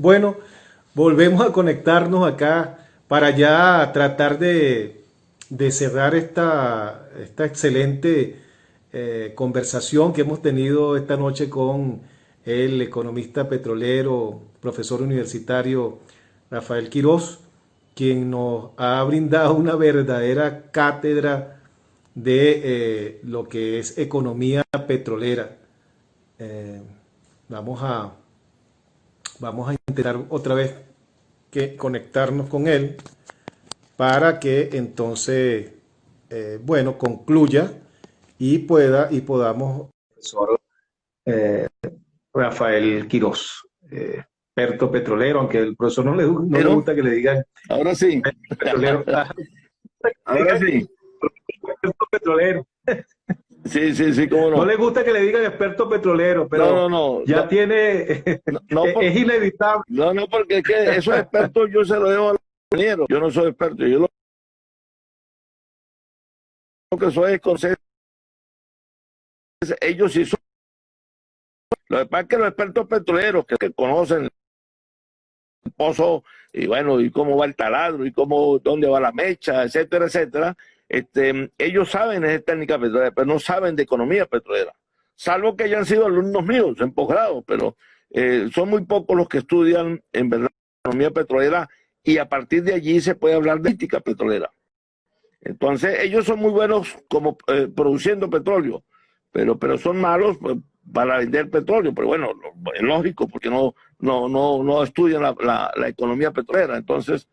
Bueno, volvemos a conectarnos acá para ya tratar de cerrar esta excelente conversación que hemos tenido esta noche con el economista petrolero, profesor universitario Rafael Quirós, quien nos ha brindado una verdadera cátedra de lo que es economía petrolera. Eh, vamos a Vamos a intentar otra vez que conectarnos con él para que entonces, bueno, concluya y podamos, profesor eh, Rafael Quirós, experto petrolero, aunque el profesor no le Pero gusta que le digan ahora sí, petrolero, ahora sí. experto petrolero. Sí, sí, sí, cómo No no. le gusta que le digan experto petrolero, No, pero no, no, ya no, tiene, no, no, es inevitable. no, no, porque es que esos expertos yo se los dejo a los ingenieros. Yo no soy experto, yo lo que soy es consejo. Ellos sí son. Lo que pasa es que los expertos petroleros que conocen el pozo y bueno, y cómo va el taladro y cómo, dónde va la mecha, etcétera, etcétera, ellos saben de técnica petrolera, pero no saben de economía petrolera. Salvo que hayan sido alumnos míos en posgrado, pero son muy pocos los que estudian en verdad economía petrolera y a partir de allí se puede hablar de ética petrolera. Entonces, ellos son muy buenos como produciendo petróleo, pero son malos pues, para vender petróleo. Pero bueno, es lógico, porque no estudian la economía petrolera. Entonces,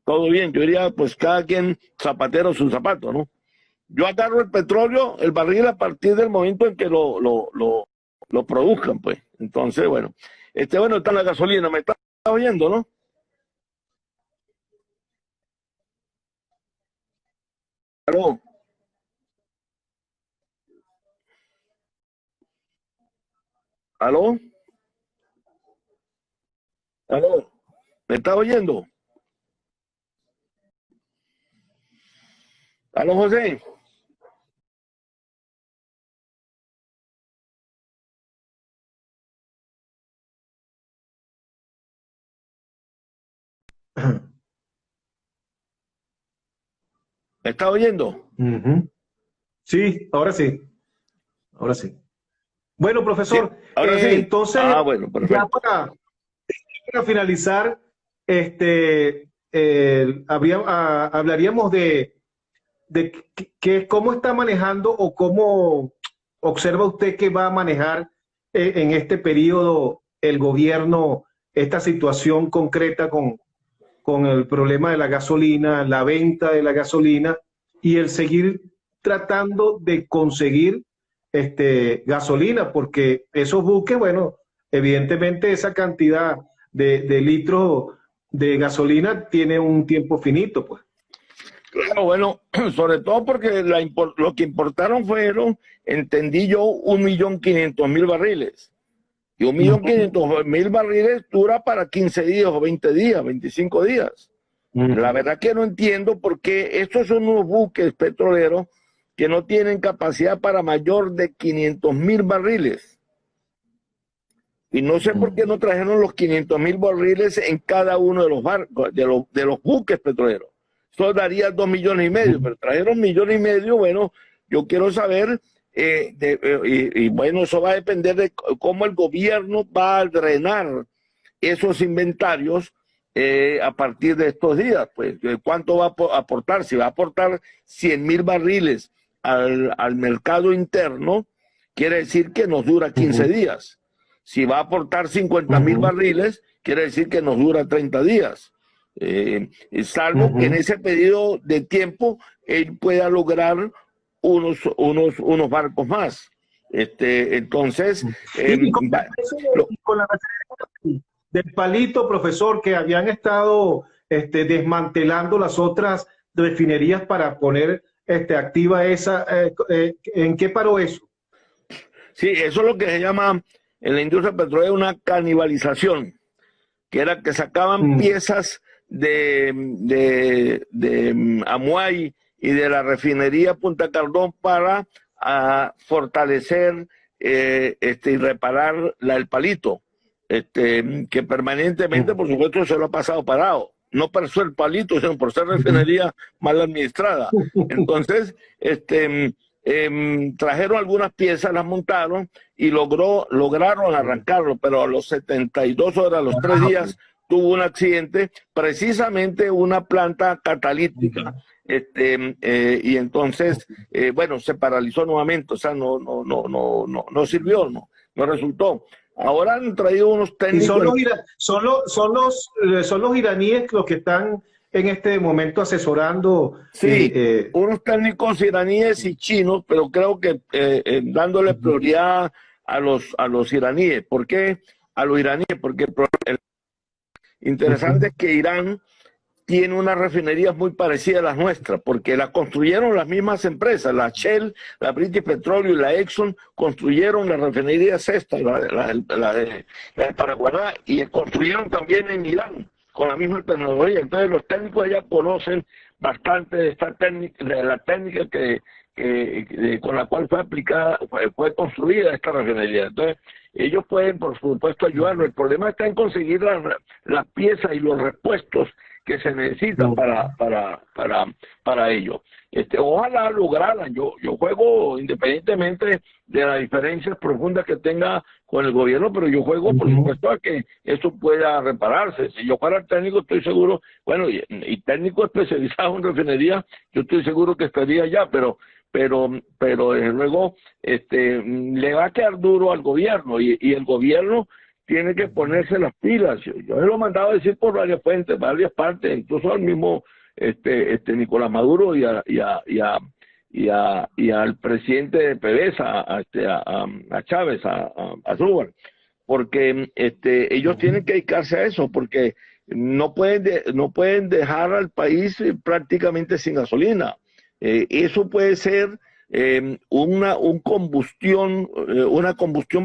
todo bien. Yo diría, pues cada quien zapatero sus zapatos, ¿no? Yo agarro el petróleo, el barril, a partir del momento en que lo produzcan, pues. Entonces, bueno. Bueno, está la gasolina, me está oyendo, ¿no? ¿Aló? ¿Aló? ¿Aló? ¿Me está oyendo? ¿Aló, José? ¿Me está oyendo? Ujú. Sí, ahora sí, ahora sí. Bueno, Sí, profesor, ahora sí. entonces, Ah, bueno, ya perfecto. para finalizar, hablaríamos de cómo está manejando o cómo observa usted que va a manejar en este periodo el gobierno esta situación concreta con el problema de la gasolina, la venta de la gasolina y el seguir tratando de conseguir gasolina, porque esos buques, bueno, evidentemente esa cantidad de litros de gasolina tiene un tiempo finito, pues. Claro, bueno, sobre todo porque lo que importaron fueron, entendí yo, 1.500.000 barriles. Y un millón Ujú, quinientos mil barriles dura para 15 días o 20 días, 25 días. La ujú, verdad que no entiendo por qué estos son unos buques petroleros que no tienen capacidad para mayor de 500.000 barriles. Y no sé por qué ujú, no trajeron los 500.000 barriles en cada uno de los barcos, de los buques petroleros. Eso daría 2,5 millones, ujú. pero trajeron 1,5 millones. Bueno, yo quiero saber, y bueno, eso va a depender de cómo el gobierno va a drenar esos inventarios a partir de estos días. Pues, ¿cuánto va a aportar? Si va a aportar 100.000 barriles al mercado interno, quiere decir que nos dura 15 Ujú, días. Si va a aportar 50.000 ujú, barriles, quiere decir que nos dura 30 días. Salvo que en ujú. ese periodo de tiempo él pueda lograr unos barcos más. Entonces, Y con eso lo, y con la referencia del palito, profesor, que habían estado desmantelando las otras refinerías para poner activa esa, ¿en qué paró eso? sí, eso es lo que se llama en la industria petrolera una canibalización, que era que sacaban Mm, piezas de Amuay y de la refinería Punta Cardón para fortalecer y reparar el palito. que permanentemente, por supuesto, se lo ha pasado parado. No por ser palito, sino por ser refinería mal administrada. Entonces, trajeron algunas piezas, las montaron y lograron arrancarlo, pero a los 72 horas, a los 3 días, tuvo un accidente, precisamente una planta catalítica. Y entonces, bueno, se paralizó nuevamente, o sea, no sirvió, no resultó. Ahora han traído unos técnicos. Son los iraníes los que están en este momento asesorando. Sí, unos técnicos iraníes y chinos, pero creo que dándole prioridad a los iraníes. ¿Por qué a los iraníes? Porque el interesante es que Irán tiene unas refinerías muy parecidas a las nuestras, porque las construyeron las mismas empresas, la Shell, la British Petroleum y la Exxon construyeron las refinerías estas, la de Paraguay, y construyeron también en Irán con la misma tecnología. Entonces los técnicos ya conocen bastante de esta técnica, de la técnica con la cual fue aplicada, fue construida esta refinería. Entonces ellos pueden, por supuesto, ayudarnos. El problema está en conseguir las piezas y los repuestos que se necesitan para ello. Ojalá lograran. Yo juego independientemente de las diferencias profundas que tenga con el gobierno, pero yo juego, por supuesto, a que eso pueda repararse. Si yo fuera técnico, estoy seguro, bueno, y técnico especializado en refinería, yo estoy seguro que estaría allá, pero desde luego le va a quedar duro al gobierno, y el gobierno tiene que ponerse las pilas. Yo se lo he mandado a decir por varias fuentes, varias partes, incluso al mismo Nicolás Maduro y al presidente de PDVSA, a Chávez, a Zubar, porque ellos tienen que dedicarse a eso, porque no pueden dejar al país prácticamente sin gasolina. Eso puede ser una combustión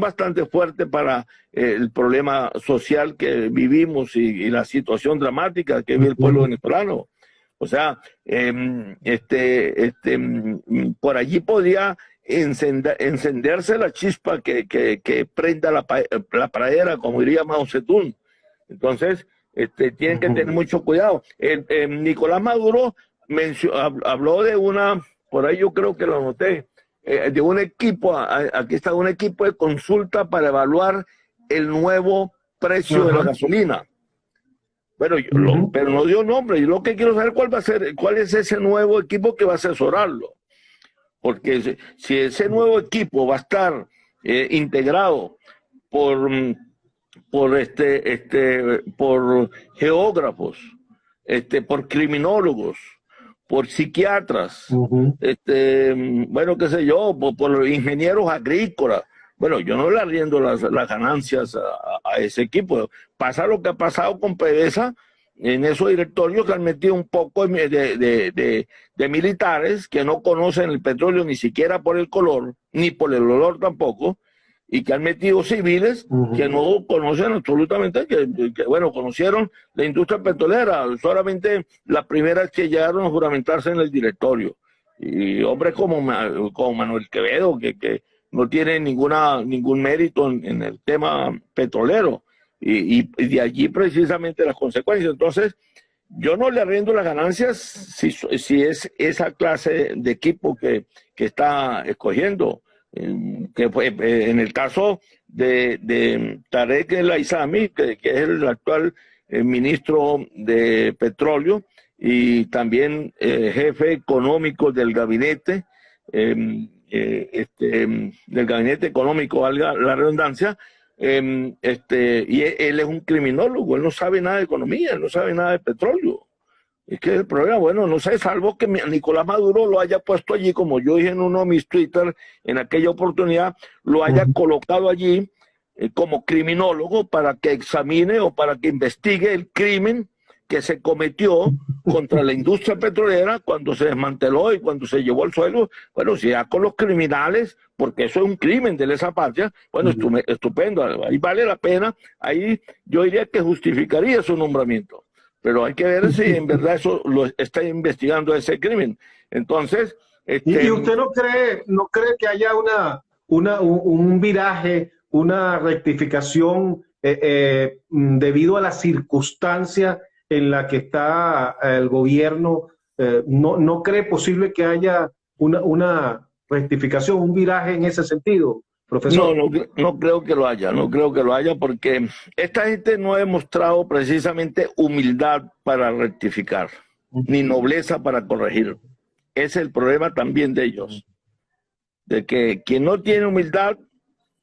bastante fuerte para el problema social que vivimos y la situación dramática que vive el pueblo venezolano. O sea, por allí podría encenderse la chispa que prenda la pradera, como diría Mao Zedong. Entonces, tienen que tener mucho cuidado. Nicolás Maduro habló de por ahí yo creo que lo anoté, de un equipo, aquí está un equipo de consulta para evaluar el nuevo precio de la gasolina. Bueno, pero no dio nombre. Yo lo que quiero saber cuál es ese nuevo equipo que va a asesorarlo. Porque si ese nuevo equipo va a estar integrado por geógrafos, por criminólogos, por psiquiatras, bueno, qué sé yo, por ingenieros agrícolas. Bueno, yo no le arriendo las ganancias a ese equipo. Pasa lo que ha pasado con PDVSA en esos directorios, que han metido un poco de militares que no conocen el petróleo ni siquiera por el color, ni por el olor tampoco, y que han metido civiles que no conocen absolutamente, que bueno, conocieron la industria petrolera, solamente la primera que llegaron a juramentarse en el directorio. Y hombres como Manuel Quevedo, que no tiene ningún mérito en el tema petrolero, y de allí precisamente las consecuencias. Entonces, yo no le arriendo las ganancias si es esa clase de equipo que está escogiendo. Que fue, en el caso de Tarek El Aissami, que es el actual ministro de Petróleo y también jefe económico del gabinete, del gabinete económico, valga la redundancia, y él es un criminólogo, él no sabe nada de economía, él no sabe nada de petróleo. Es que el problema, bueno, no sé, salvo que Nicolás Maduro lo haya puesto allí, como yo dije en uno de mis Twitter en aquella oportunidad, lo haya colocado allí como criminólogo para que examine o para que investigue el crimen que se cometió contra la industria petrolera cuando se desmanteló y cuando se llevó al suelo. Bueno, si ya con los criminales, porque eso es un crimen de lesa patria, bueno, estupendo, ahí vale la pena, ahí yo diría que justificaría su nombramiento. Pero hay que ver si en verdad eso lo está investigando ese crimen. Entonces... ¿Y usted no cree que haya un viraje, una rectificación debido a la circunstancia en la que está el gobierno, no cree posible que haya una rectificación, un viraje en ese sentido, No, profesor? no creo que lo haya, no creo que lo haya porque esta gente no ha demostrado precisamente humildad para rectificar, ni nobleza para corregir. Ese es el problema también de ellos, de que quien no tiene humildad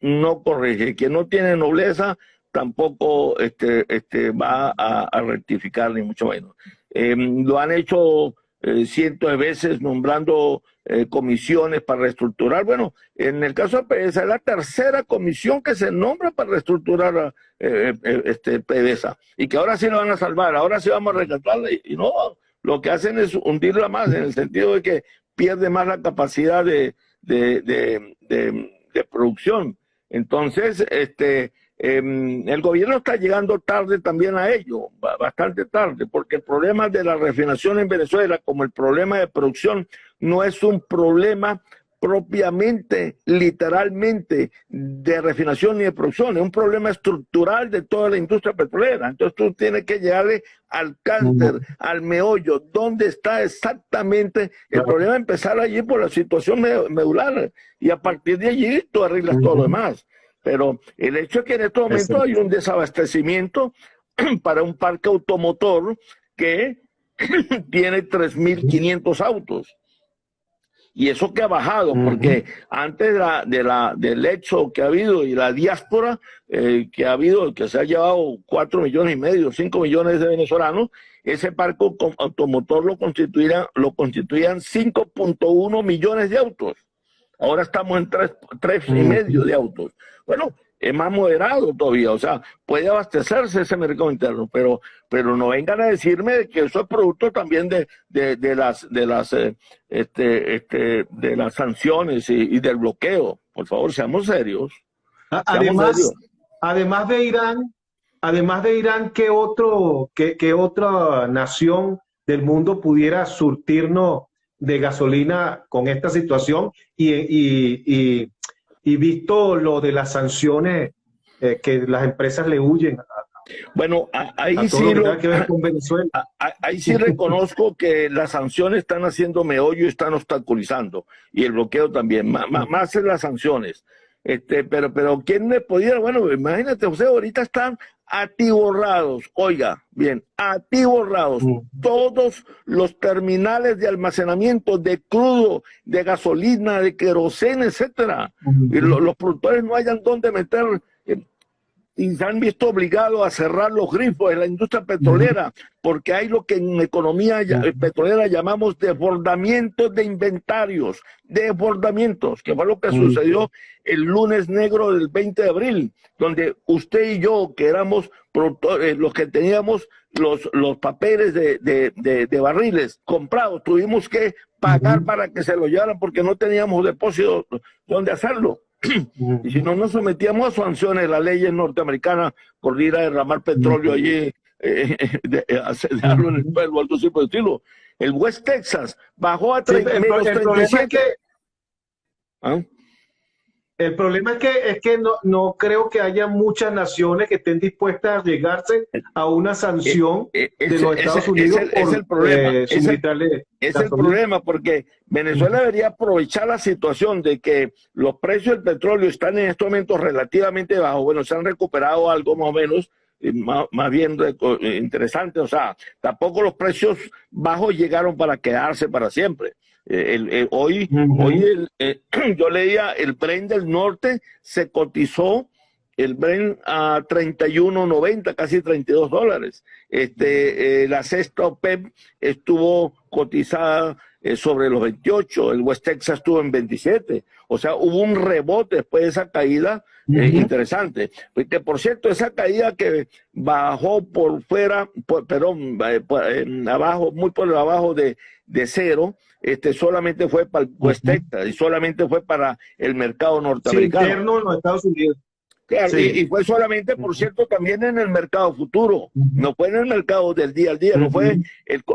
no corrige, quien no tiene nobleza tampoco va a rectificar, ni mucho menos. Lo han hecho cientos de veces nombrando comisiones para reestructurar. Bueno, en el caso de PDVSA es la tercera comisión que se nombra para reestructurar PDVSA, y que ahora sí lo van a salvar, ahora sí vamos a rescatarla, y no, lo que hacen es hundirla más, en el sentido de que pierde más la capacidad de producción. Entonces, el gobierno está llegando tarde también a ello, bastante tarde, porque el problema de la refinación en Venezuela, como el problema de producción, no es un problema propiamente, literalmente, de refinación ni de producción, es un problema estructural de toda la industria petrolera. Entonces tú tienes que llegarle al cáncer, al meollo, dónde está exactamente el problema, empezar allí por la situación medular, y a partir de allí tú arreglas todo lo demás. Pero el hecho es que en estos momentos hay un desabastecimiento para un parque automotor que tiene 3.500 autos. Y eso que ha bajado, porque antes del éxodo que ha habido y la diáspora que ha habido, que se ha llevado 4,5 millones, 5 millones de venezolanos, ese parque automotor lo constituían 5,1 millones de autos. Ahora estamos en 3,5 de autos. Bueno, es más moderado todavía, o sea, puede abastecerse ese mercado interno, pero no vengan a decirme que eso es producto también de las sanciones y del bloqueo. Por favor, seamos serios. Además, además de Irán, ¿qué otra nación del mundo pudiera surtirnos de gasolina con esta situación? Y visto lo de las sanciones que las empresas le huyen Bueno, ahí a todo sí lo que tenga que ver con Venezuela. ahí sí reconozco que las sanciones están haciendo meollo y están obstaculizando, y el bloqueo también, más en las sanciones. Pero ¿quién le podía? Bueno, imagínate, José, ahorita están atiborrados, oiga, bien, atiborrados todos los terminales de almacenamiento de crudo, de gasolina, de queroseno, etcétera. Y los productores no hayan dónde meter, y se han visto obligados a cerrar los grifos en la industria petrolera, porque hay lo que en economía petrolera llamamos desbordamientos de inventarios, desbordamientos, que fue lo que sucedió el lunes negro del 20 de abril, donde usted y yo, que éramos productores, los que teníamos los papeles de barriles comprados, tuvimos que pagar para que se lo llevaran porque no teníamos depósitos donde hacerlo. Y si no nos sometíamos a sanciones, las leyes norteamericanas por ir a derramar petróleo allí, dejarlo en el pueblo, algo así por el estilo. El West Texas bajó a menos 37. El problema es que no creo que haya muchas naciones que estén dispuestas a llegarse a una sanción de los Estados Unidos es el problema. Es el problema, porque Venezuela debería aprovechar la situación de que los precios del petróleo están en estos momentos relativamente bajos. Bueno, se han recuperado algo más o menos, más bien interesante. O sea, tampoco los precios bajos llegaron para quedarse para siempre. Hoy yo leía el Brent del norte, se cotizó el Brent a 31.90, casi $32. La cesta OPEP estuvo cotizada sobre los 28, el West Texas estuvo en 27, o sea, hubo un rebote después de esa caída interesante. Que por cierto, esa caída que bajó por fuera, abajo, muy por abajo de cero, solamente fue para el West Texas y solamente fue para el mercado norteamericano. Sí, interno en los Estados Unidos. Claro, sí. y fue solamente, por cierto, también en el mercado futuro, no fue en el mercado del día al día, no fue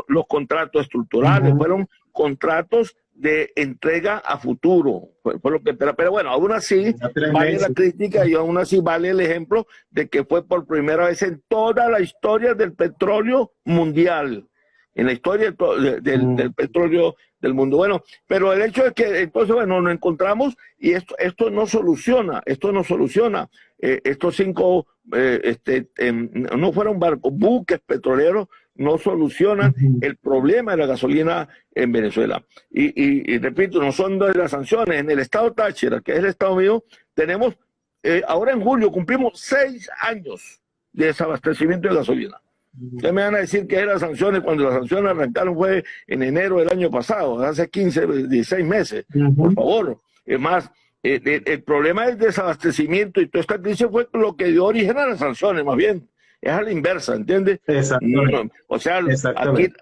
los contratos estructurales, fueron contratos de entrega a futuro. Fue lo que, pero bueno, aún así vale la crítica y aún así vale el ejemplo de que fue por primera vez en toda la historia del petróleo mundial, en la historia del petróleo del mundo. Bueno, pero el hecho es que entonces, bueno, nos encontramos y esto no soluciona, estos cinco, no fueron barcos, buques petroleros, no solucionan el problema de la gasolina en Venezuela. Y repito, no son de las sanciones. En el estado Táchira, que es el estado mío, tenemos, ahora en julio cumplimos 6 años de desabastecimiento de gasolina. Ustedes me van a decir que eran sanciones cuando las sanciones arrancaron fue en enero del año pasado, hace 15, 16 meses. Por favor. Es más, el problema del desabastecimiento y toda esta crisis fue lo que dio origen a las sanciones, más bien. Es a la inversa, ¿entiendes? Exactamente. O sea,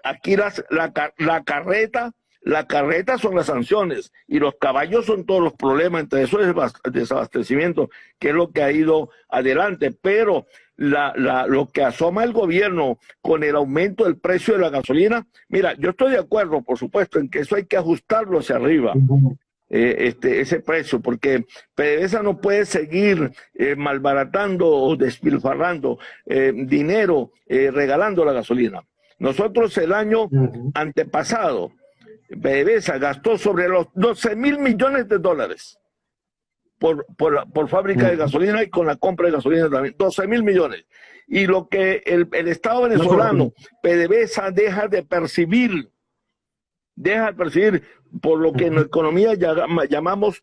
aquí la carreta son las sanciones y los caballos son todos los problemas, entre eso es el desabastecimiento, que es lo que ha ido adelante. Pero lo que asoma el gobierno con el aumento del precio de la gasolina, mira, yo estoy de acuerdo, por supuesto, en que eso hay que ajustarlo hacia arriba. Ese precio, porque PDVSA no puede seguir malbaratando o despilfarrando dinero, regalando la gasolina. Nosotros el año antepasado, PDVSA gastó sobre los 12.000 millones de dólares por fábrica de gasolina y con la compra de gasolina también, 12.000 millones. Y lo que el Estado venezolano, PDVSA, deja de percibir por lo que en economía llamamos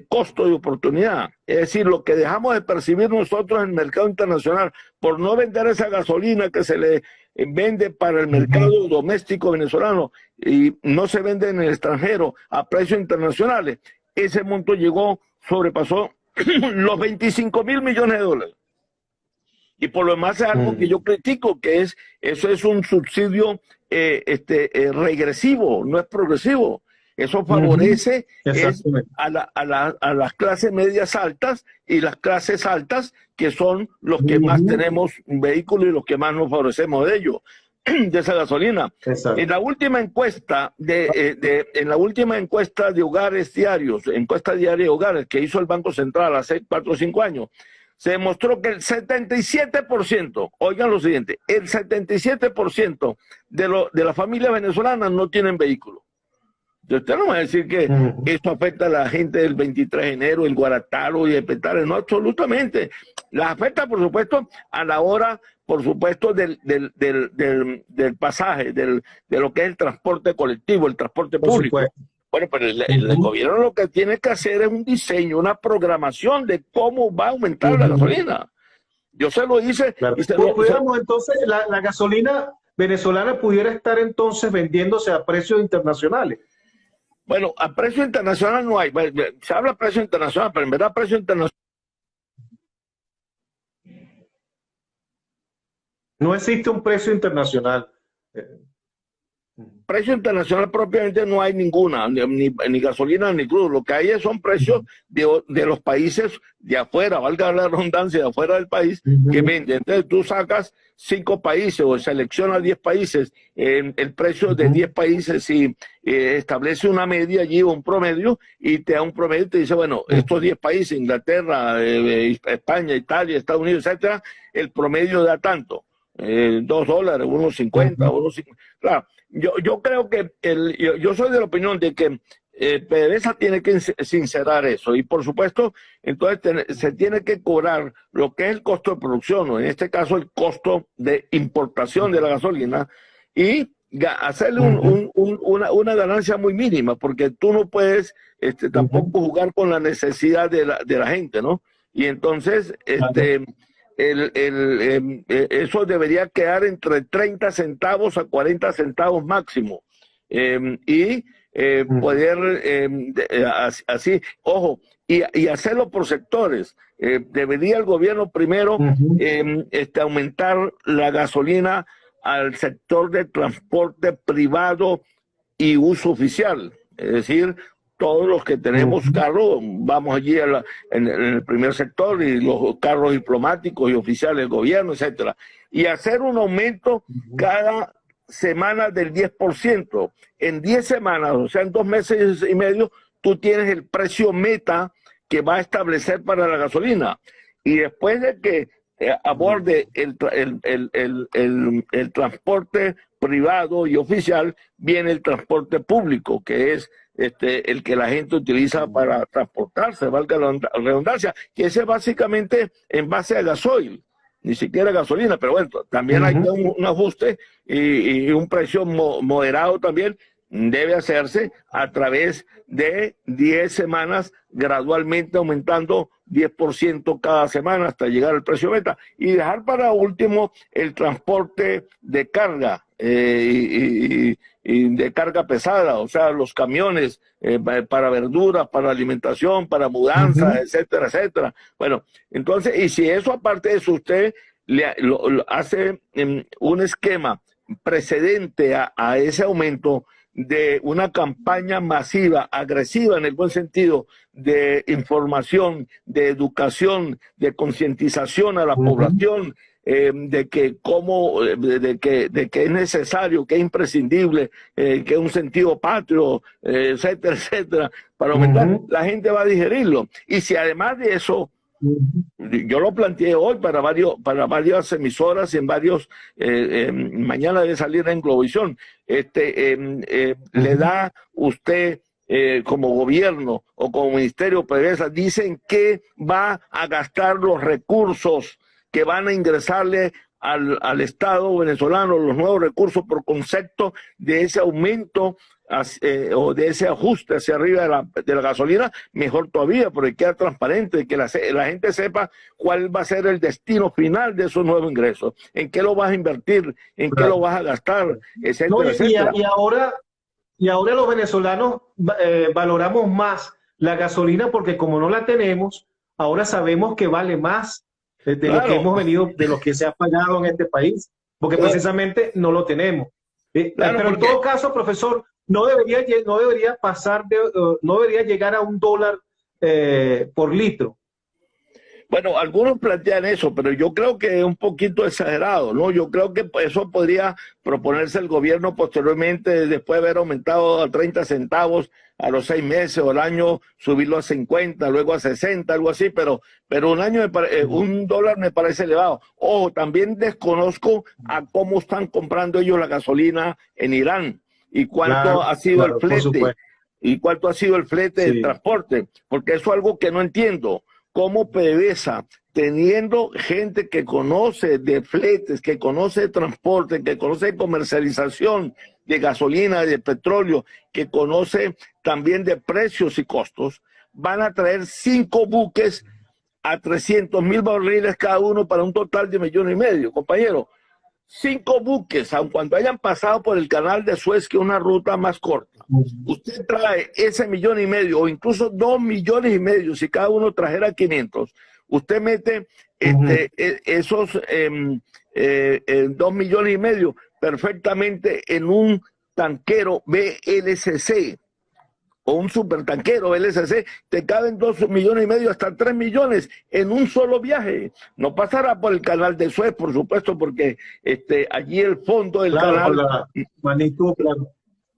costo de oportunidad. Es decir, lo que dejamos de percibir nosotros en el mercado internacional por no vender esa gasolina que se le vende para el mercado doméstico venezolano y no se vende en el extranjero a precios internacionales. Ese monto sobrepasó los 25.000 millones de dólares. Y por lo demás es algo que yo critico, que eso es un subsidio regresivo, no es progresivo. Eso favorece a las clases medias altas y las clases altas, que son los que más tenemos vehículos y los que más nos favorecemos de ellos, de esa gasolina. En la última encuesta en la última encuesta de hogares diarios, encuesta diaria de hogares que hizo el Banco Central hace 4 o 5 años, se demostró que el 77%, oigan lo siguiente, el 77% de las familias venezolanas no tienen vehículo. Usted no va a decir que esto afecta a la gente del 23 de enero, el Guarataro y el Petare, no, absolutamente. Las afecta, por supuesto, a la hora, por supuesto, del pasaje, de lo que es el transporte colectivo, el transporte público. Bueno, pero el gobierno lo que tiene que hacer es un diseño, una programación de cómo va a aumentar la gasolina. Yo se lo hice. Claro. Entonces, la gasolina venezolana pudiera estar entonces vendiéndose a precios internacionales. Bueno, a precio internacional no hay. Se habla de precio internacional, pero en verdad precio internacional. No existe un precio internacional. Precio internacional propiamente no hay ninguna, ni gasolina ni crudo. Lo que hay son precios de los países de afuera, valga la redundancia, de afuera del país, que venden. Entonces tú sacas 5 países o seleccionas 10 países, el precio de 10 países y establece una media allí o un promedio y te da un promedio y te dice, bueno, estos 10 países, Inglaterra, España, Italia, Estados Unidos, etcétera, el promedio da tanto. $2, 1.50, 1.50. Claro, yo creo que yo soy de la opinión de que PDVSA tiene que sincerar eso y por supuesto entonces se tiene que cobrar lo que es el costo de producción, o en este caso el costo de importación de la gasolina, y hacerle una ganancia muy mínima, porque tú no puedes tampoco jugar con la necesidad de la gente, ¿no? Y entonces eso debería quedar entre 30 centavos a 40 centavos máximo. Poder así, ojo, y hacerlo por sectores. Debería el gobierno primero aumentar la gasolina al sector de transporte privado y uso oficial, es decir, todos los que tenemos carros, vamos allí en el primer sector, y los carros diplomáticos y oficiales del gobierno, etcétera, y hacer un aumento cada semanas del 10%. En 10 semanas, o sea, en 2 meses y medio, tú tienes el precio meta que va a establecer para la gasolina. Y después de que aborde el transporte privado y oficial, viene el transporte público, que es el que la gente utiliza para transportarse, valga la redundancia, que ese es básicamente en base a gasoil, ni siquiera gasolina, pero bueno, también hay un ajuste y un precio moderado también debe hacerse a través de 10 semanas, gradualmente aumentando 10% cada semana hasta llegar al precio meta, y dejar para último el transporte de carga y de carga pesada, o sea, los camiones para verduras, para alimentación, para mudanzas, etcétera, etcétera. Bueno, entonces, y si eso aparte de eso usted lo hace un esquema precedente a ese aumento de una campaña masiva, agresiva en el buen sentido, de información, de educación, de concientización a la población, de que es necesario, que es imprescindible, que es un sentido patrio, etcétera, etcétera, para aumentar, la gente va a digerirlo. Y si además de eso, yo lo planteé hoy para varias emisoras y en varios, mañana debe salir en Globovisión, le da usted como gobierno o como ministerio de PDVSA, dicen que va a gastar los recursos que van a ingresarle al Estado venezolano, los nuevos recursos por concepto de ese aumento o de ese ajuste hacia arriba de la gasolina, mejor todavía, porque queda transparente, que la gente sepa cuál va a ser el destino final de esos nuevos ingresos, en qué lo vas a invertir, en qué lo vas a gastar, etcétera, No, etcétera. Y ahora los venezolanos valoramos más la gasolina porque como no la tenemos, ahora sabemos que vale más de lo que hemos venido, de lo que se ha pagado en este país, porque precisamente no lo tenemos. Pero en todo caso, profesor, no debería pasar no debería llegar a $1 por litro. Bueno, algunos plantean eso, pero yo creo que es un poquito exagerado, ¿no? Yo creo que eso podría proponerse el gobierno posteriormente, después de haber aumentado a 30 centavos a los 6 meses o al año, subirlo a 50, luego a 60, algo así, pero $1 me parece elevado. Ojo, también desconozco a cómo están comprando ellos la gasolina en Irán y cuánto ha sido el flete, y cuánto ha sido el flete del transporte, porque eso es algo que no entiendo. Como PDVSA, teniendo gente que conoce de fletes, que conoce de transporte, que conoce de comercialización de gasolina, de petróleo, que conoce también de precios y costos, van a traer 5 buques a 300,000 barriles cada uno para un total de 1,5 millones, compañero. 5 buques, aun cuando hayan pasado por el canal de Suez, que es una ruta más corta. Usted trae ese 1,5 millones o incluso 2,5 millones, si cada uno trajera 500, usted mete esos 2,5 millones perfectamente en un tanquero VLCC o un supertanquero VLCC, te caben 2,5 millones hasta 3 millones en un solo viaje. No pasará por el canal de Suez, por supuesto, porque allí el fondo del canal...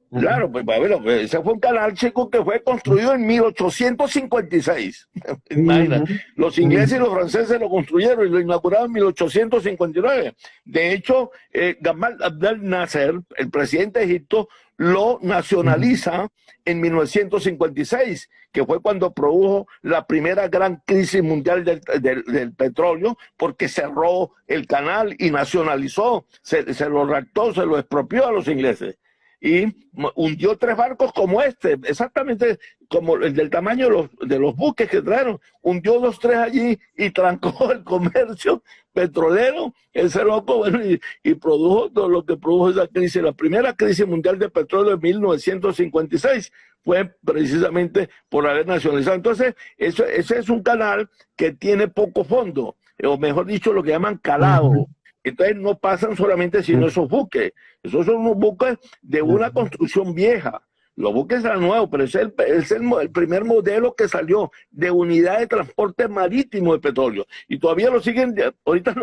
Claro, pues bueno, ese fue un canal, chico, que fue construido en 1856. Imagínate, los ingleses y los franceses lo construyeron y lo inauguraron en 1859. De hecho, Gamal Abdel Nasser, el presidente de Egipto, lo nacionaliza en 1956, que fue cuando produjo la primera gran crisis mundial del petróleo, porque cerró el canal y nacionalizó, se lo raptó, se lo expropió a los ingleses. Y hundió 3 barcos como exactamente como el del tamaño de los buques que trajeron, hundió 2, 3 allí y trancó el comercio petrolero, ese loco, bueno, y produjo todo lo que produjo esa crisis. La primera crisis mundial de petróleo en 1956 fue precisamente por haber nacionalizado. Entonces, ese es un canal que tiene poco fondo, o mejor dicho, lo que llaman calado. Entonces no pasan solamente sino esos buques. Esos son unos buques de una construcción vieja. Los buques eran nuevos, pero es el primer modelo que salió de unidad de transporte marítimo de petróleo. Y todavía lo siguen, ahorita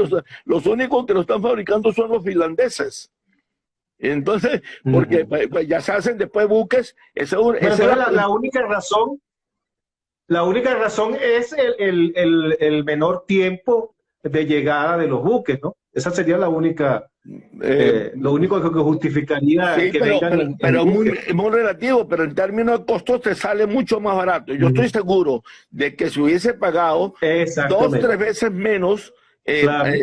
los únicos que lo están fabricando son los finlandeses. Entonces, porque pues, ya se hacen después buques. La única razón es el menor tiempo de llegada de los buques, ¿no? Esa sería la única, lo único que justificaría sí, que vengan pero en buques. muy relativo, pero en términos de costos te sale mucho más barato. Yo estoy seguro de que si hubiese pagado 2, 3 veces menos Claro.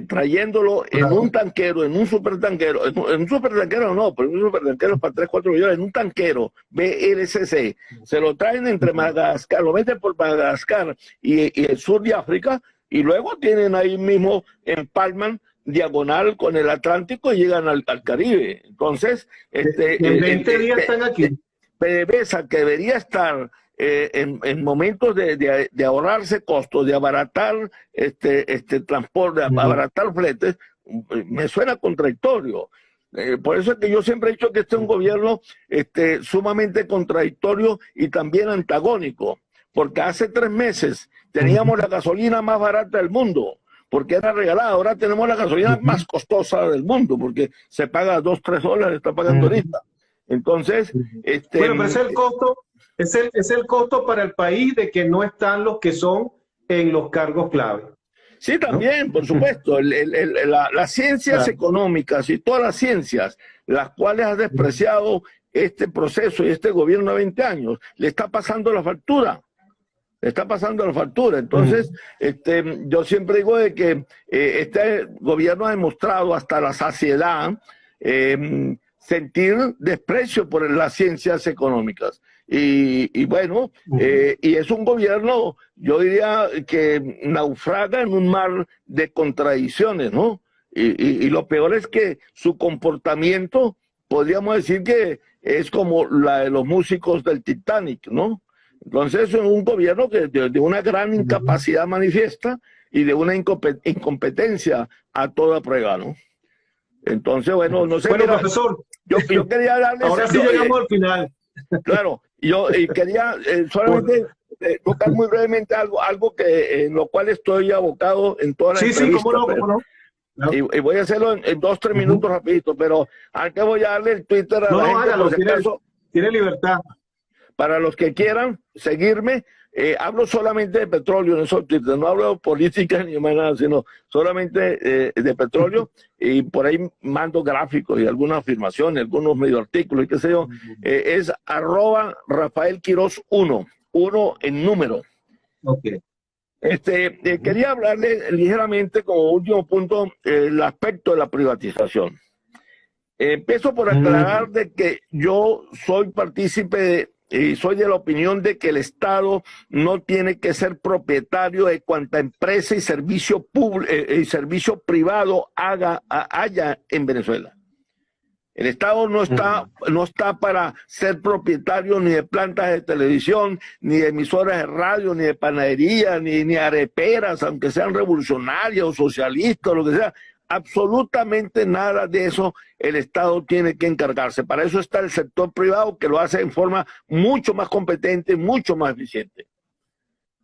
trayéndolo en un tanquero, en un supertanquero, en un supertanquero no, pero un supertanquero es para 3, 4 millones, en un tanquero BLCC, se lo traen entre Madagascar, lo meten por Madagascar y el sur de África, y luego tienen ahí mismo, empalman diagonal con el Atlántico y llegan al Caribe. Entonces, en 20 días están aquí. PDVSA, que debería estar en momentos de ahorrarse costos, de abaratar transporte, de abaratar fletes, me suena contradictorio. Por eso es que yo siempre he dicho que este es un gobierno sumamente contradictorio y también antagónico, porque hace 3 meses teníamos la gasolina más barata del mundo, porque era regalada. Ahora tenemos la gasolina más costosa del mundo, porque se paga $2, $3, está pagando ahorita. Entonces, bueno, pero es el costo, es el costo para el país de que no están los que son en los cargos clave. Sí, también, ¿no? Por supuesto, las ciencias económicas y todas las ciencias, las cuales ha despreciado este proceso y este gobierno de 20 años, le está pasando la factura. Le está pasando la factura. Entonces, yo siempre digo de que este gobierno ha demostrado hasta la saciedad sentir desprecio por las ciencias económicas. Y bueno, y es un gobierno, yo diría, que naufraga en un mar de contradicciones, ¿no? Y lo peor es que su comportamiento, podríamos decir que es como la de los músicos del Titanic, ¿no? Entonces es un gobierno que de una gran incapacidad manifiesta y de una incompetencia a toda prueba, ¿no? Entonces, bueno, no sé. Bueno, profesor, yo quería darles... Ahora sí llegamos al final. Claro, yo quería solamente tocar muy brevemente algo que en lo cual estoy abocado en toda la entrevista. Sí, cómo no. No. Y voy a hacerlo en 2, 3 minutos rapidito, pero antes voy a darle el Twitter a la gente. Hágalo, por si acaso, tiene libertad. Para los que quieran seguirme, hablo solamente de petróleo en esos Twitter, no hablo de política ni más nada, sino solamente de petróleo, y por ahí mando gráficos y algunas afirmaciones, algunos medio artículos y qué sé yo. Es @RafaelQuiroz1, 1 en número. Okay. Quería hablarle ligeramente como último punto el aspecto de la privatización. Empiezo por aclarar de que yo soy partícipe y soy de la opinión de que el Estado no tiene que ser propietario de cuanta empresa y servicio servicio privado haya en Venezuela. El Estado no está para ser propietario ni de plantas de televisión, ni de emisoras de radio, ni de panadería, ni areperas, aunque sean revolucionarias o socialistas o lo que sea. Absolutamente nada de eso el Estado tiene que encargarse. Para eso está el sector privado, que lo hace en forma mucho más competente, mucho más eficiente.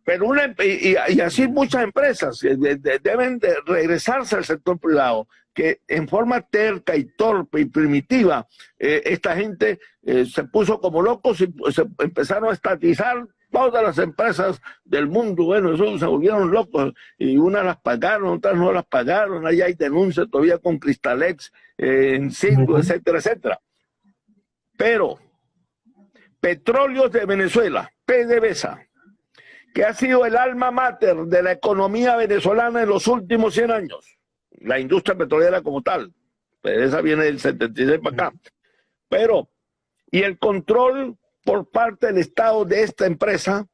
Pero y así muchas empresas deben de regresarse al sector privado, que en forma terca y torpe y primitiva, esta gente se puso como locos y se empezaron a estatizar todas las empresas del mundo. Bueno, eso se volvieron locos, y unas las pagaron, otras no las pagaron. Ahí hay denuncias todavía con Cristalex, en Cinco, etcétera, etcétera. Pero Petróleos de Venezuela, PDVSA, que ha sido el alma mater de la economía venezolana en los últimos 100 años, la industria petrolera como tal, PDVSA viene del 76 para acá, pero, y el control por parte del Estado de esta empresa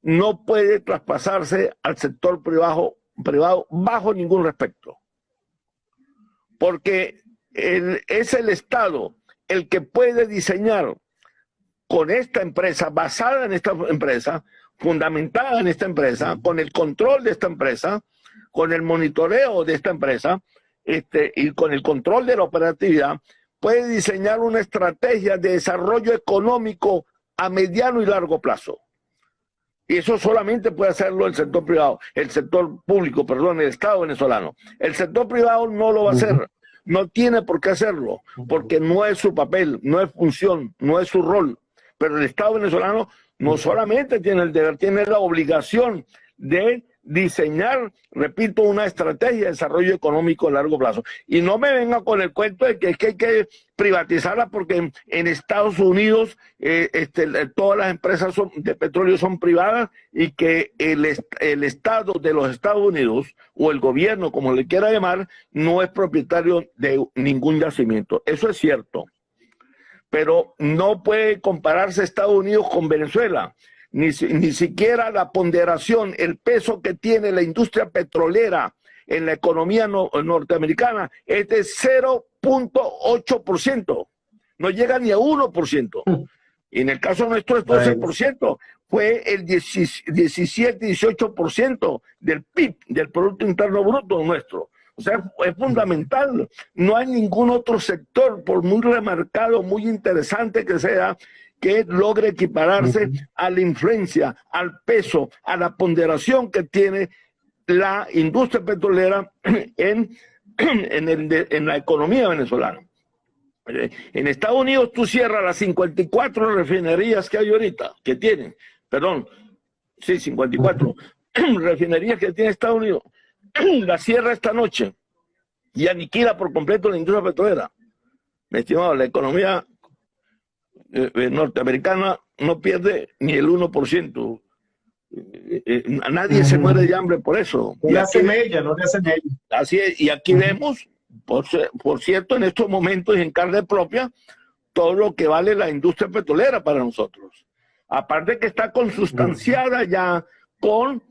no puede traspasarse al sector privado bajo ningún respecto, porque es el Estado el que puede diseñar con esta empresa, basada en esta empresa, fundamentada en esta empresa, con el control de esta empresa, con el monitoreo de esta empresa, y con el control de la operatividad, puede diseñar una estrategia de desarrollo económico a mediano y largo plazo. Y eso solamente puede hacerlo el sector privado, el sector público, perdón, el Estado venezolano. El sector privado no lo va a hacer, No tiene por qué hacerlo, porque no es su papel, no es función, no es su rol. Pero el Estado venezolano no solamente tiene el deber, tiene la obligación de diseñar, repito, una estrategia de desarrollo económico a largo plazo. Y no me venga con el cuento de que hay que privatizarla porque en Estados Unidos todas las empresas de petróleo son privadas y que el Estado de los Estados Unidos o el gobierno, como le quiera llamar, no es propietario de ningún yacimiento. Eso es cierto. Pero no puede compararse Estados Unidos con Venezuela. Ni siquiera la ponderación, el peso que tiene la industria petrolera en la economía norteamericana es de 0.8%, no llega ni a 1%. Y en el caso nuestro es 12%, fue el 17-18% del PIB, del Producto Interno Bruto nuestro. O sea, es fundamental. No hay ningún otro sector, por muy remarcado, muy interesante que sea, que logre equipararse a la influencia, al peso, a la ponderación que tiene la industria petrolera en la economía venezolana. En Estados Unidos tú cierras las 54 refinerías que hay ahorita, que tienen, perdón, sí, 54 refinerías que tiene Estados Unidos, la cierra esta noche y aniquila por completo la industria petrolera. Mi estimado, la economía norteamericana no pierde ni el 1%. Nadie se muere de hambre por eso. No le hacen ella, no le hacen ella. Así es, y aquí vemos, por cierto, en estos momentos en carne propia, todo lo que vale la industria petrolera para nosotros. Aparte que está consustanciada ya con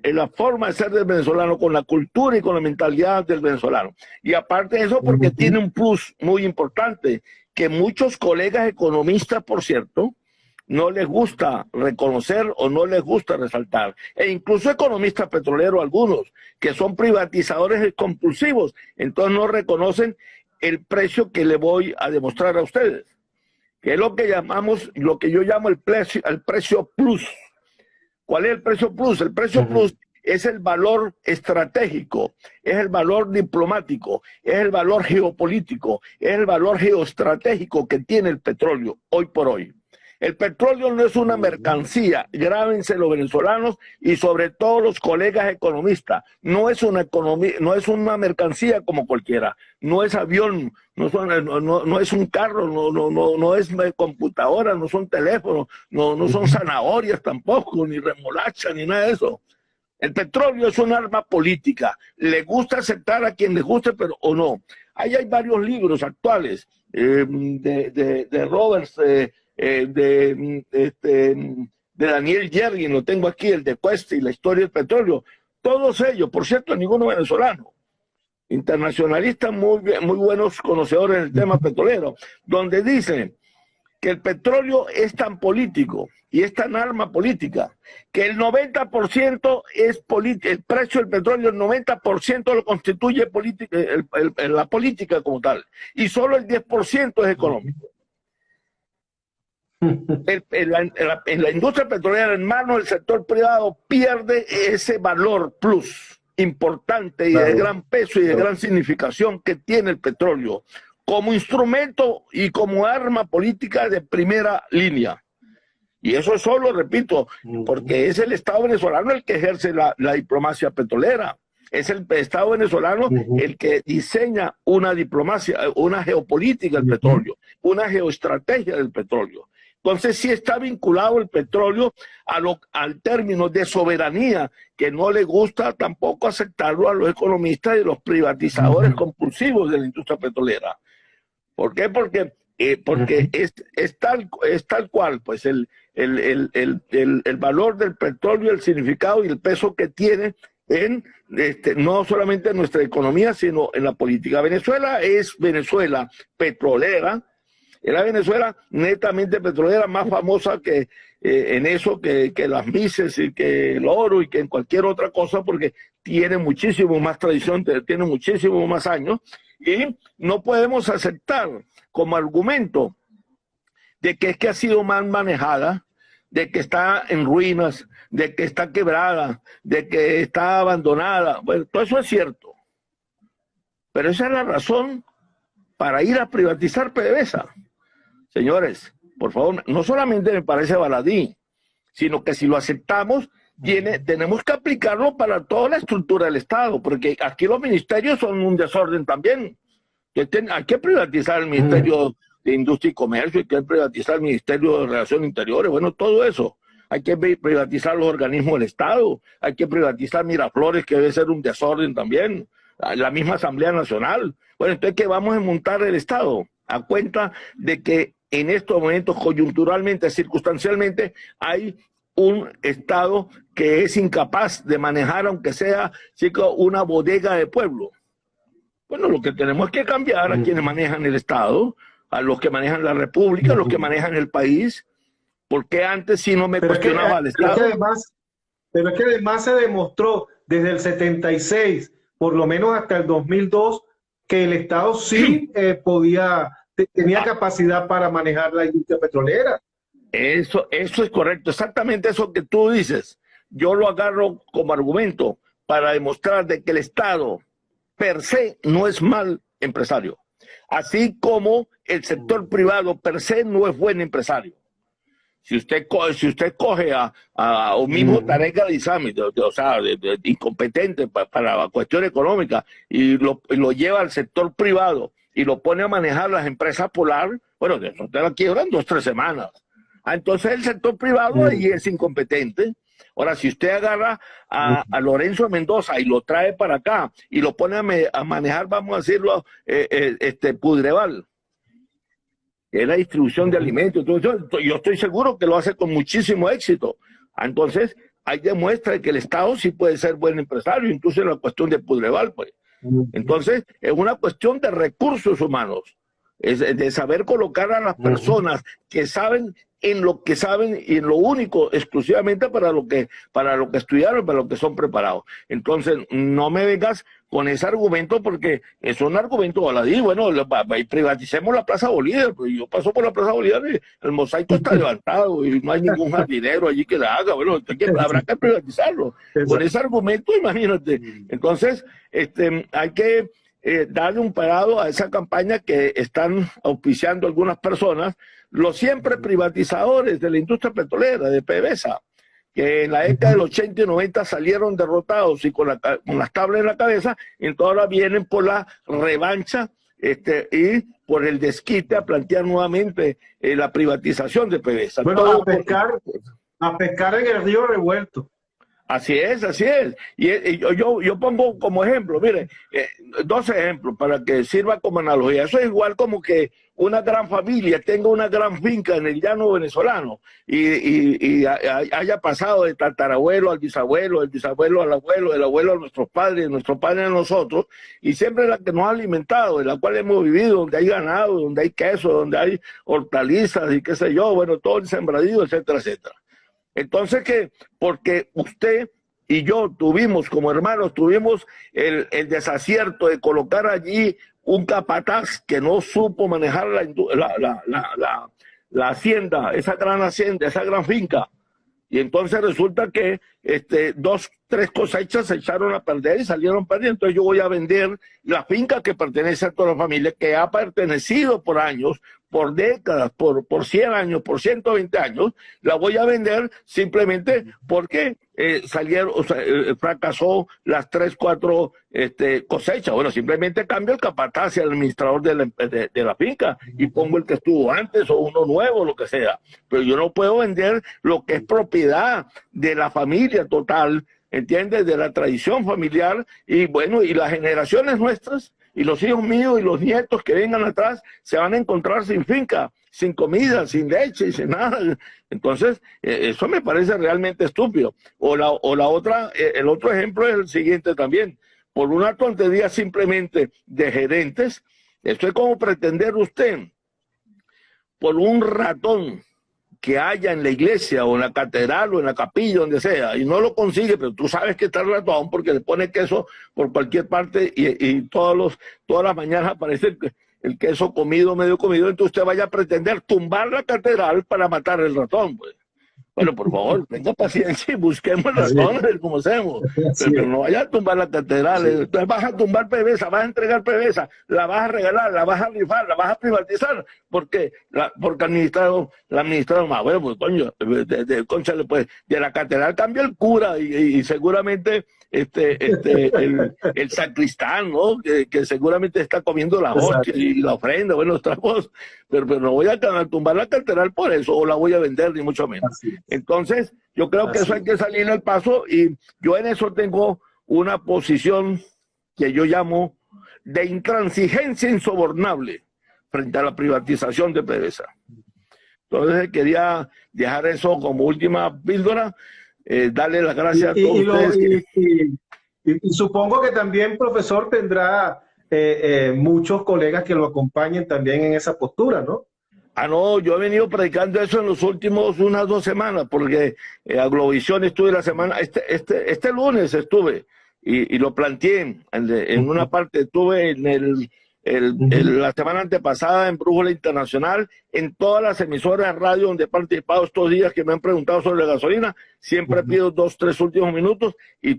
la forma de ser del venezolano, con la cultura y con la mentalidad del venezolano. Y aparte de eso, porque tiene un plus muy importante, que muchos colegas economistas, por cierto, no les gusta reconocer o no les gusta resaltar. E incluso economistas petroleros, algunos, que son privatizadores compulsivos, entonces no reconocen el precio que le voy a demostrar a ustedes, que es lo que llamamos, lo que yo llamo el precio plus. ¿Cuál es el precio plus? El precio plus es el valor estratégico, es el valor diplomático, es el valor geopolítico, es el valor geoestratégico que tiene el petróleo hoy por hoy. El petróleo no es una mercancía, grábense los venezolanos y sobre todo los colegas economistas, no es una mercancía como cualquiera, no es avión, no es un carro, no es computadora, no son teléfonos, no son zanahorias tampoco, ni remolacha, ni nada de eso. El petróleo es un arma política, le gusta aceptar a quien le guste, pero o no. Ahí hay varios libros actuales de Roberts, de Daniel Yergin, lo tengo aquí, el de Cuesta y la historia del petróleo. Todos ellos, por cierto, ninguno venezolano. Internacionalistas muy buenos conocedores del tema petrolero, donde dicen que el petróleo es tan político y es tan arma política que el 90% es política, el precio del petróleo, el 90% lo constituye la política como tal, y solo el 10% es económico. En la industria petrolera, en manos del sector privado, pierde ese valor plus importante y de gran peso y de gran significación que tiene el petróleo como instrumento y como arma política de primera línea. Y eso es solo, repito, porque es el Estado venezolano el que ejerce la diplomacia petrolera. Es el Estado venezolano el que diseña una diplomacia, una geopolítica del petróleo, una geoestrategia del petróleo. Entonces sí está vinculado el petróleo al término de soberanía, que no le gusta tampoco aceptarlo a los economistas y los privatizadores compulsivos de la industria petrolera. ¿Por qué? Porque es tal cual, pues el valor del petróleo, el significado y el peso que tiene en no solamente en nuestra economía, sino en la política. Venezuela es Venezuela petrolera, es la Venezuela netamente petrolera, más famosa que en eso que las Mises y que el oro y que en cualquier otra cosa, porque tiene muchísimo más tradición, tiene muchísimo más años, y no podemos aceptar como argumento de que es que ha sido mal manejada, de que está en ruinas, de que está quebrada, de que está abandonada. Bueno, todo eso es cierto. Pero esa es la razón para ir a privatizar PDVSA. Señores, por favor, no solamente me parece baladí, sino que si lo aceptamos, tenemos que aplicarlo para toda la estructura del Estado, porque aquí los ministerios son un desorden también. Hay que privatizar el Ministerio de Industria y Comercio, hay que privatizar el Ministerio de Relaciones Interiores, bueno, todo eso. Hay que privatizar los organismos del Estado, hay que privatizar Miraflores, que debe ser un desorden también, la misma Asamblea Nacional. Bueno, entonces, ¿qué vamos a montar el Estado? A cuenta de que en estos momentos, coyunturalmente, circunstancialmente, hay un Estado que es incapaz de manejar, aunque sea una bodega de pueblo. Bueno, lo que tenemos es que cambiar a quienes manejan el Estado, a los que manejan la República, a los que manejan el país, porque antes sí no me cuestionaba al Estado. Pero es que además se demostró desde el 76, por lo menos hasta el 2002, que el Estado sí tenía capacidad para manejar la industria petrolera. Eso es correcto, exactamente eso que tú dices. Yo lo agarro como argumento para demostrar de que el Estado per se no es mal empresario, así como el sector privado per se no es buen empresario. Si usted coge a un mismo Tarek al-Isami, o sea, de incompetente para la cuestión económica, y lo lleva al sector privado y lo pone a manejar las empresas Polar, bueno, de eso te la quiebran 2 o 3 semanas. Entonces el sector privado ahí es incompetente. Ahora, si usted agarra a Lorenzo Mendoza y lo trae para acá y lo pone a manejar, vamos a decirlo, Pudreval, que es la distribución de alimentos, yo estoy seguro que lo hace con muchísimo éxito. Entonces, ahí demuestra que el Estado sí puede ser buen empresario, incluso en la cuestión de Pudreval, pues. Entonces, es una cuestión de recursos humanos, es de saber colocar a las personas que saben en lo que saben y en lo único, exclusivamente para lo que estudiaron, para lo que son preparados. Entonces, no me vengas con ese argumento porque es un argumento baladí. Bueno, privaticemos la Plaza Bolívar, pues yo paso por la Plaza Bolívar y el mosaico está levantado y no hay ningún jardinero allí que la haga. Bueno, habrá que privatizarlo. Con ese argumento, imagínate. Entonces, hay que darle un parado a esa campaña que están auspiciando algunas personas, los siempre privatizadores de la industria petrolera, de PDVSA, que en la década del 80 y 90 salieron derrotados y con las tablas en la cabeza, entonces ahora vienen por la revancha y por el desquite a plantear nuevamente la privatización de PDVSA. Bueno, a pescar en el río revuelto. Así es, así es. Y yo pongo como ejemplo, mire, 2 ejemplos para que sirva como analogía. Eso es igual como que una gran familia tenga una gran finca en el llano venezolano y haya pasado de tatarabuelo al bisabuelo, del bisabuelo al abuelo, del abuelo a nuestros padres, de nuestros padres a nosotros, y siempre la que nos ha alimentado, en la cual hemos vivido, donde hay ganado, donde hay queso, donde hay hortalizas y qué sé yo, bueno, todo el sembradío, etcétera, etcétera. Entonces, porque usted y yo tuvimos, como hermanos, tuvimos el desacierto de colocar allí un capataz que no supo manejar la hacienda, esa gran finca. Y entonces resulta que 2, 3 cosechas se echaron a perder y salieron perdiendo. Entonces yo voy a vender la finca que pertenece a toda la familia, que ha pertenecido por años, por décadas, por 100 años, por 120 años, la voy a vender simplemente porque fracasó las 3, 4 cosechas. Bueno, simplemente cambio el capataz y el administrador de la finca y pongo el que estuvo antes o uno nuevo, lo que sea. Pero yo no puedo vender lo que es propiedad de la familia total, ¿entiendes? De la tradición familiar y bueno, y las generaciones nuestras y los hijos míos y los nietos que vengan atrás se van a encontrar sin finca, sin comida, sin leche y sin nada. Entonces, eso me parece realmente estúpido. El otro ejemplo es el siguiente también. Por una tontería simplemente de gerentes, esto es como pretender usted, por un ratón que haya en la iglesia o en la catedral o en la capilla, donde sea, y no lo consigue, pero tú sabes que está el ratón porque le pone queso por cualquier parte y todas las mañanas aparece el queso comido, medio comido, entonces usted vaya a pretender tumbar la catedral para matar el ratón, pues. Bueno, por favor, tenga paciencia y busquemos razones de cómo hacemos. Pero no vaya a tumbar la catedral. Sí. Entonces vas a tumbar PDVSA, vas a entregar PDVSA, la vas a regalar, la vas a rifar, la vas a privatizar, porque la administraron más. Bueno, pues coño, cónchale, pues, de la catedral cambia el cura y seguramente el sacristán, ¿no? Que seguramente está comiendo la hostia y la ofrenda, bueno, los trapos, pero no voy a tumbar la catedral por eso, o la voy a vender, ni mucho menos. Entonces, yo creo que eso hay que salir al paso, y yo en eso tengo una posición que yo llamo de intransigencia insobornable frente a la privatización de PDVSA. Entonces, quería dejar eso como última píldora. Darle las gracias a todos ustedes. Y supongo que también, profesor, tendrá muchos colegas que lo acompañen también en esa postura, ¿no? No, yo he venido predicando eso en los últimos unas 2 semanas, porque a Globovisión estuve la semana, este lunes estuve, y lo planteé en una parte, estuve en la semana antepasada en Brújula Internacional, en todas las emisoras de radio donde he participado estos días que me han preguntado sobre la gasolina. Siempre pido 2, 3 últimos minutos y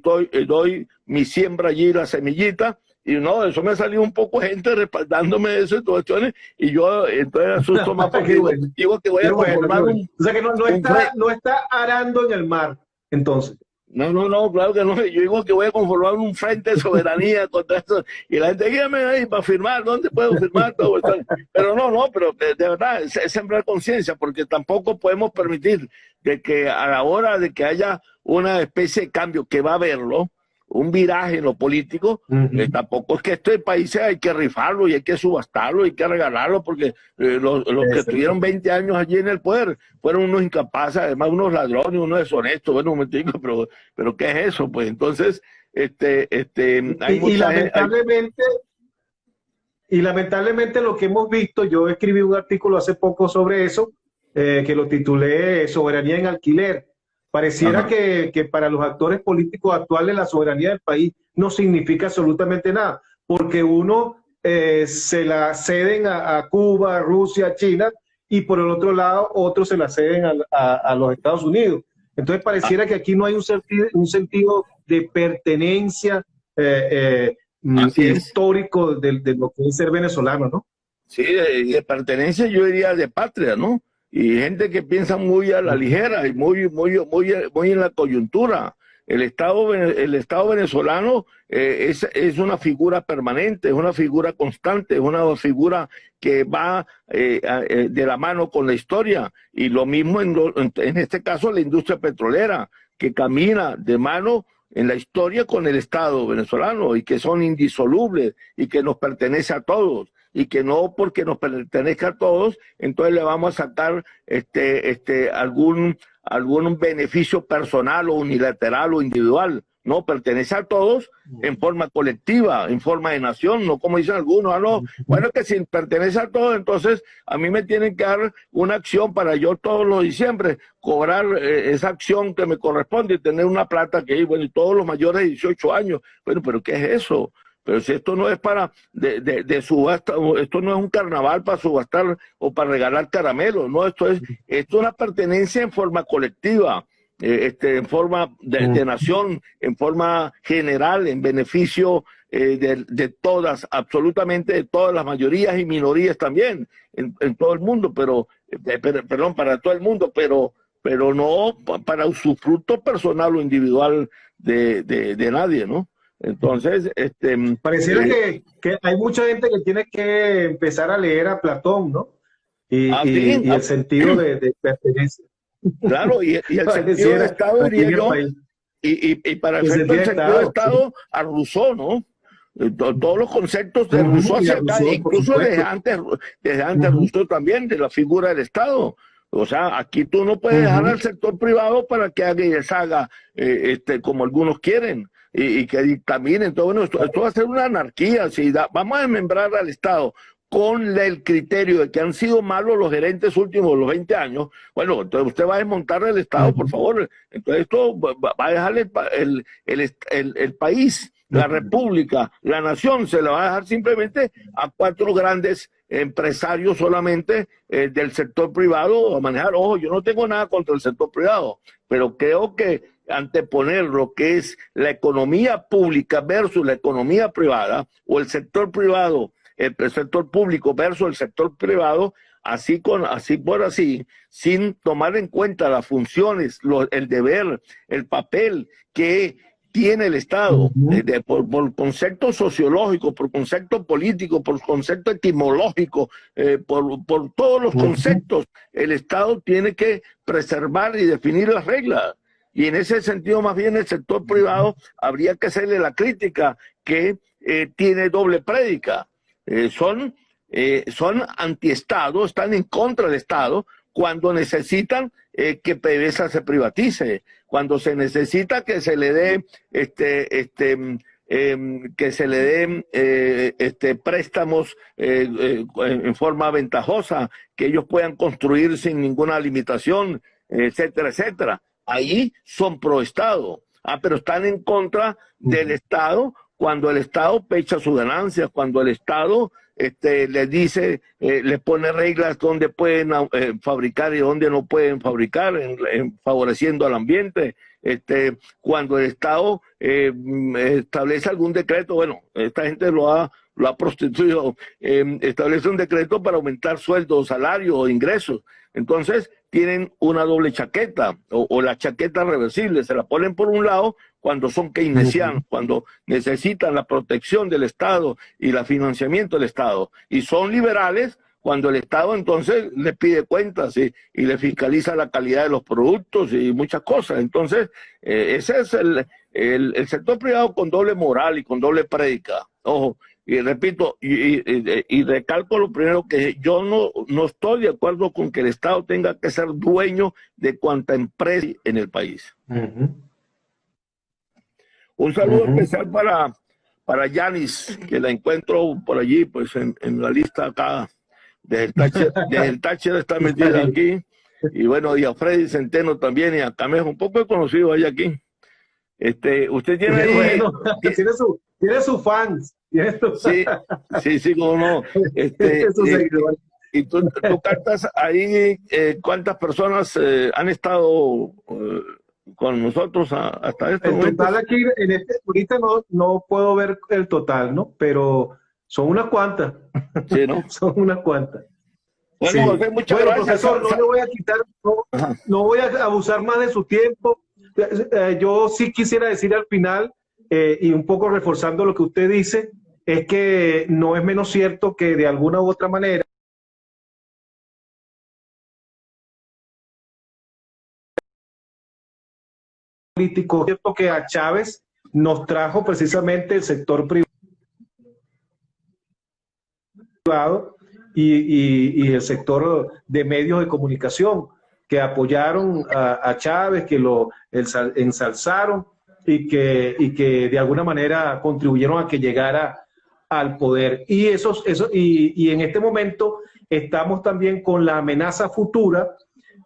doy mi siembra allí, la semillita, y no, eso me salió un poco gente respaldándome de esas situaciones, y yo entonces asusto más porque digo que voy a conformar o sea que no está arando en el mar, entonces. No, claro que no. Yo digo que voy a conformar un frente de soberanía contra eso. Y la gente, dígame ahí para firmar, ¿dónde puedo firmar? Todo esto. Pero pero de verdad, es sembrar conciencia, porque tampoco podemos permitir de que a la hora de que haya una especie de cambio, que va a haberlo, un viraje en lo político, tampoco es que este país hay que rifarlo y hay que subastarlo, hay que regalarlo, porque los que estuvieron 20 años allí en el poder fueron unos incapaces, además unos ladrones, unos deshonestos. Bueno, un momentico, pero ¿qué es eso? Pues entonces, hay lamentablemente lo que hemos visto, yo escribí un artículo hace poco sobre eso, que lo titulé Soberanía en Alquiler. Pareciera que para los actores políticos actuales la soberanía del país no significa absolutamente nada, porque uno se la ceden a Cuba, a Rusia, a China, y por el otro lado otros se la ceden a los Estados Unidos. Entonces pareciera que aquí no hay un sentido de pertenencia histórico de lo que es ser venezolano, ¿no? Sí, de pertenencia, yo diría de patria, ¿no? Y gente que piensa muy a la ligera y muy en la coyuntura. El Estado venezolano es una figura permanente, es una figura constante, es una figura que va de la mano con la historia. Y lo mismo en este caso la industria petrolera, que camina de mano en la historia con el Estado venezolano, y que son indisolubles y que nos pertenece a todos. Y que no porque nos pertenezca a todos, entonces le vamos a sacar algún beneficio personal o unilateral o individual. No, pertenece a todos en forma colectiva, en forma de nación, no como dicen algunos. No, bueno, que si pertenece a todos, entonces a mí me tienen que dar una acción para yo todos los diciembre cobrar esa acción que me corresponde y tener una plata que, bueno, y todos los mayores de 18 años. Bueno, pero ¿qué es eso? Pero si esto no es para de subasta, esto no es un carnaval para subastar o para regalar caramelos, no, esto es una pertenencia en forma colectiva, en forma de nación, en forma general, en beneficio de todas, absolutamente de todas las mayorías y minorías también, en todo el mundo, perdón, para todo el mundo, pero no para usufructo personal o individual de nadie, ¿no? Entonces, pareciera que hay mucha gente que tiene que empezar a leer a Platón, ¿no? Y el sentido de pertenencia. Claro, y el sentido de Estado, diría yo, y para el sentido de Estado, a Rousseau, ¿no? Todos los conceptos de Rousseau hacia acá, incluso desde antes Rousseau también, de la figura del Estado. O sea, aquí tú no puedes dejar al sector privado para que haga y deshaga como algunos quieren. Y que dictaminen todo. Bueno, esto va a ser una anarquía. Si vamos a desmembrar al Estado con el criterio de que han sido malos los gerentes últimos, los 20 años, bueno, entonces usted va a desmontar el Estado, por favor. Entonces esto va a dejar el país, la república, la nación, se la va a dejar simplemente a 4 grandes empresarios solamente del sector privado a manejar. Ojo, yo no tengo nada contra el sector privado, pero creo que anteponer lo que es la economía pública versus la economía privada, o el sector privado, el sector público versus el sector privado, así por así, sin tomar en cuenta las funciones, el deber, el papel que tiene el Estado, por concepto sociológico, por concepto político, por concepto etimológico, por todos los conceptos, el Estado tiene que preservar y definir las reglas. Y en ese sentido, más bien, el sector privado habría que hacerle la crítica que tiene doble prédica. Son antiestado, están en contra del Estado cuando necesitan que PDVSA se privatice, cuando se necesita que se le dé préstamos en forma ventajosa, que ellos puedan construir sin ninguna limitación, etcétera, etcétera. Ahí son pro Estado. Pero están en contra del Estado cuando el Estado pecha sus ganancias, cuando el Estado les dice, les pone reglas donde pueden fabricar y donde no pueden fabricar, favoreciendo al ambiente. Cuando el Estado establece algún decreto, bueno, esta gente lo ha prostituido, establece un decreto para aumentar sueldos, salarios o ingresos. Entonces tienen una doble chaqueta o la chaqueta reversible, se la ponen por un lado cuando son keynesianos, cuando necesitan la protección del Estado y el financiamiento del Estado, y son liberales cuando el Estado entonces les pide cuentas y le fiscaliza la calidad de los productos y muchas cosas. Entonces ese es el sector privado con doble moral y con doble prédica. Ojo, y repito, y recalco lo primero, que yo no estoy de acuerdo con que el Estado tenga que ser dueño de cuanta empresa en el país. Un saludo especial para Yanis, que la encuentro por allí, pues en la lista acá, desde el Táchira está metida aquí, y bueno, y a Freddy Centeno también, y a Camejo, un poco conocido ahí aquí. Usted tiene ahí... Bueno, tiene sus fans. Sí, cómo no. Y tú cantas ahí, ¿cuántas personas han estado con nosotros hasta este momento? El total aquí, ahorita no puedo ver el total, ¿no? Pero son unas cuantas. Sí, ¿no? Son unas cuantas. Bueno, sí. José, muchas gracias. Profesor, no le voy a quitar, no voy a abusar más de su tiempo. Yo sí quisiera decir al final, y un poco reforzando lo que usted dice, es que no es menos cierto que de alguna u otra manera político, cierto que a Chávez nos trajo precisamente el sector privado y el sector de medios de comunicación, que apoyaron a Chávez, que lo ensalzaron y que de alguna manera contribuyeron a que llegara al poder. Y en este momento estamos también con la amenaza futura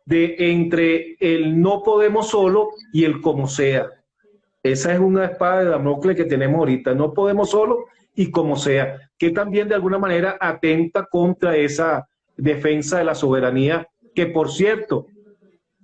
de entre el no podemos solo y el como sea. Esa es una espada de Damocles que tenemos ahorita. No podemos solo y como sea, que también de alguna manera atenta contra esa defensa de la soberanía, que por cierto,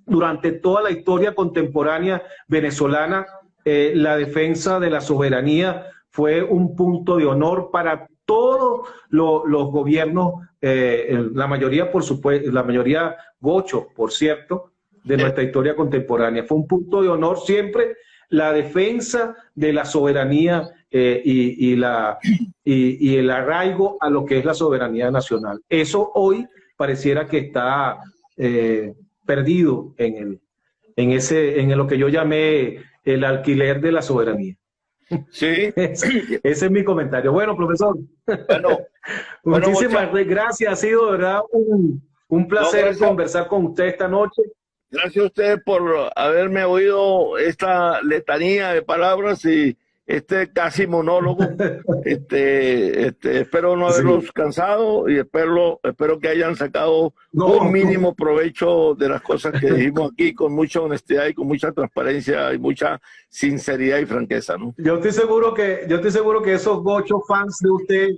durante toda la historia contemporánea venezolana, la defensa de la soberanía fue un punto de honor para todos los gobiernos, la mayoría, por supuesto, la mayoría gocho, por cierto, de nuestra historia contemporánea. Fue un punto de honor siempre la defensa de la soberanía y el arraigo a lo que es la soberanía nacional. Eso hoy pareciera que está perdido en lo que yo llamé el alquiler de la soberanía. Sí. Ese es mi comentario. Bueno, profesor. Bueno, muchísimas gracias. Ha sido, de verdad, un placer conversar con usted esta noche. Gracias a usted por haberme oído esta letanía de palabras y este casi monólogo. Espero no haberlos cansado y espero que hayan sacado un mínimo provecho de las cosas que dijimos aquí, con mucha honestidad y con mucha transparencia y mucha sinceridad y franqueza, ¿no? Yo estoy seguro que esos 8 fans de usted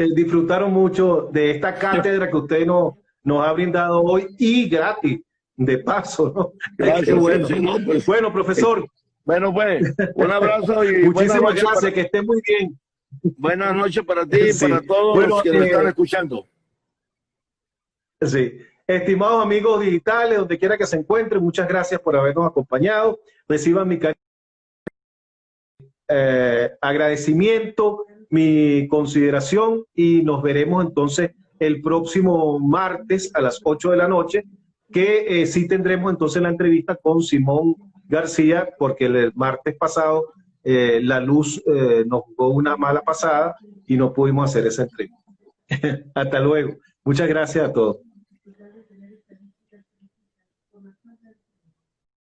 disfrutaron mucho de esta cátedra que usted nos ha brindado hoy y gratis, de paso, ¿no? Gracias, Qué bueno. sí, no, pues, Bueno, profesor. Bueno, pues, un abrazo y Muchísimas gracias, que esté muy bien. Buenas noches para ti y Sí. para todos Bueno, los que nos están escuchando. Sí. Estimados amigos digitales, donde quiera que se encuentren, muchas gracias por habernos acompañado. Reciban mi agradecimiento, mi consideración y nos veremos entonces el próximo martes a las 8 de la noche, que sí tendremos entonces la entrevista con Simón García, porque el martes pasado la luz nos jugó una mala pasada y no pudimos hacer esa entrevista. Hasta luego. Muchas gracias a todos.